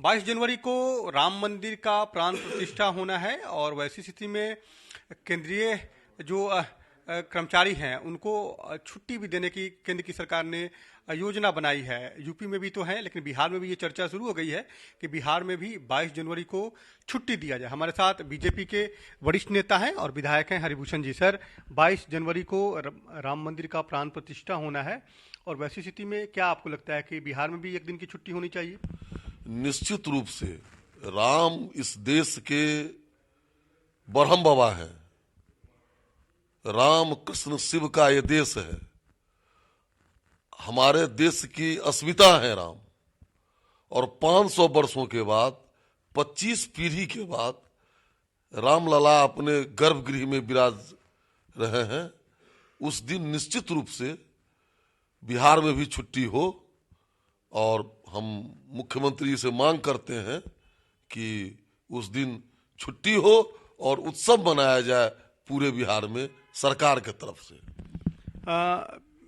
22 जनवरी को राम मंदिर का प्राण प्रतिष्ठा होना है और वैसी स्थिति में केंद्रीय जो कर्मचारी हैं उनको छुट्टी भी देने की केंद्र की सरकार ने योजना बनाई है। यूपी में भी तो है, लेकिन बिहार में भी ये चर्चा शुरू हो गई है कि बिहार में भी 22 जनवरी को छुट्टी दिया जाए। हमारे साथ बीजेपी के वरिष्ठ नेता हैं और विधायक हैं हरिभूषण जी। सर, 22 जनवरी को राम मंदिर का प्राण प्रतिष्ठा होना है और वैसी स्थिति में क्या आपको लगता है कि बिहार में भी एक दिन की छुट्टी होनी चाहिए? निश्चित रूप से राम इस देश के बरहम बाबा है। राम कृष्ण शिव का ये देश है। हमारे देश की अस्मिता है राम। और 500 वर्षों के बाद, 25 पीढ़ी के बाद रामलला अपने गर्भगृह में विराज रहे हैं। उस दिन निश्चित रूप से बिहार में भी छुट्टी हो और हम मुख्यमंत्री से मांग करते हैं कि उस दिन छुट्टी हो और उत्सव मनाया जाए पूरे बिहार में सरकार के तरफ से।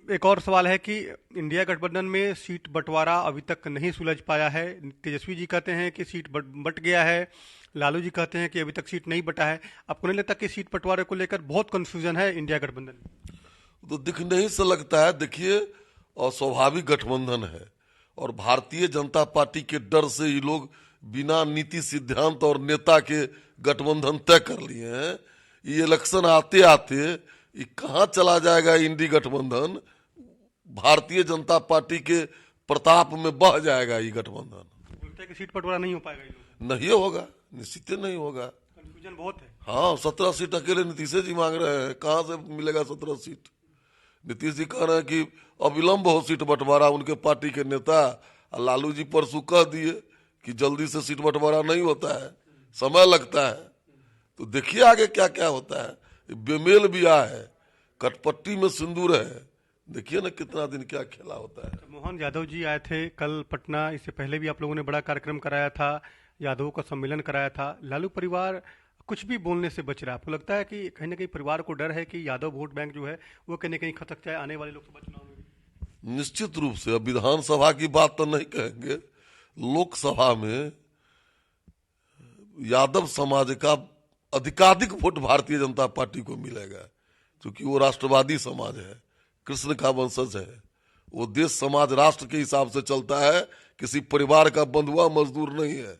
एक और सवाल है कि इंडिया गठबंधन में सीट बंटवारा अभी तक नहीं सुलझ पाया है। तेजस्वी जी कहते हैं कि सीट बंट गया है, लालू जी कहते हैं कि अभी तक सीट नहीं बटा है। आपको नहीं लगता कि सीट बंटवारे को लेकर बहुत कंफ्यूजन है इंडिया गठबंधन में? तो दिखने ही से लगता है। देखिए, और स्वाभाविक गठबंधन है और भारतीय जनता पार्टी के डर से ये लोग बिना नीति सिद्धांत और नेता के गठबंधन तय कर लिए हैं। ये इलेक्शन आते आते ये कहाँ चला जाएगा इंडी गठबंधन? भारतीय जनता पार्टी के प्रताप में बह जाएगा ये गठबंधन। बोलते हैं कि सीट बंटवारा नहीं हो पाएगा। नहीं होगा, निश्चित नहीं होगा। कंफ्यूजन बहुत है। हाँ, 17 सीट अकेले नीतीश जी मांग रहे हैं। कहाँ से मिलेगा 17 सीट? नीतीश जी कह रहे हैं कि अविलंब हो सीट बंटवारा। उनके पार्टी के नेता लालू जी परसों कह दिए कि जल्दी से सीट बंटवारा नहीं होता है, समय लगता है। तो देखिए आगे क्या क्या होता है। बेमेल बिया है, कटपट्टी में सिंदूर है। देखिए ना कितना दिन क्या खेला होता है। मोहन यादव जी आए थे कल पटना। इससे पहले भी आप लोगों ने बड़ा कार्यक्रम कराया था, यादवों का सम्मेलन कराया था। लालू परिवार कुछ भी बोलने से बच रहा है। आपको लगता है कि कहीं ना कहीं परिवार को डर है कि यादव वोट बैंक जो है वो कहीं ना कहीं खतक जाए आने वाले लोकसभा चुनाव में? निश्चित रूप से। अब विधानसभा की बात तो नहीं कहेंगे, लोकसभा में यादव समाज का अधिकाधिक वोट भारतीय जनता पार्टी को मिलेगा, क्योंकि वो राष्ट्रवादी समाज है, कृष्ण का वंशज है। वो देश समाज राष्ट्र के हिसाब से चलता है, किसी परिवार का बंधुआ मजदूर नहीं है।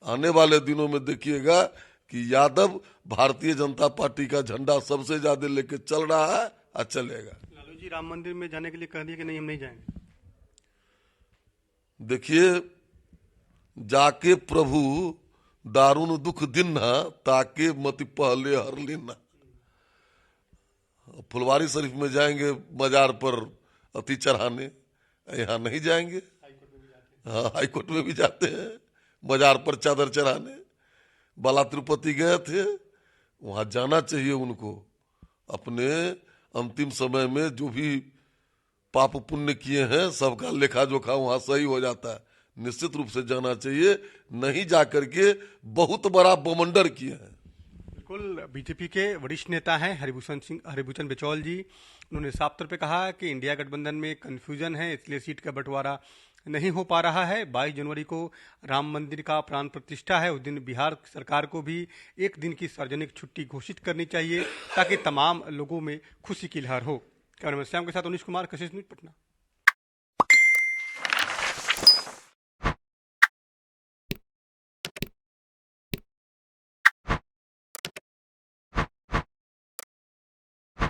आने वाले दिनों में देखिएगा कि यादव भारतीय जनता पार्टी का झंडा सबसे ज्यादा लेके चल रहा है और चलेगा। लालू जी राम मंदिर में जाने के लिए कह दिए कि नहीं, हम नहीं जाएंगे। देखिए, जाके प्रभु दारुण दुख दिन्ना ताके मति पहले हर लेना। फुलवारी शरीफ में जाएंगे मजार पर अति चढ़ाने, यहाँ नहीं जाएंगे। हाँ, हाईकोर्ट में भी जाते हैं मजार पर चादर चढ़ाने। बाला तिरुपति गए थे, वहां जाना चाहिए उनको। अपने अंतिम समय में जो भी पाप पुण्य किए हैं सबका लेखा जोखा वहां सही हो जाता है। निश्चित रूप से जाना चाहिए, नहीं जाकर के बहुत बड़ा बमंडर किए हैं। बिल्कुल, बीजेपी के वरिष्ठ नेता हैं हरिभूषण बेचौल जी। उन्होंने साफ तौर पे कहा कि इंडिया गठबंधन में कंफ्यूजन है, इसलिए सीट का बंटवारा नहीं हो पा रहा है। 22 जनवरी को राम मंदिर का प्राण प्रतिष्ठा है। उस दिन बिहार सरकार को भी एक दिन की सार्वजनिक छुट्टी घोषित करनी चाहिए ताकि तमाम लोगों में खुशी की लहर हो। कैमरामैन श्याम के साथ उनीश कुमार, कशिश न्यूज़, पटना।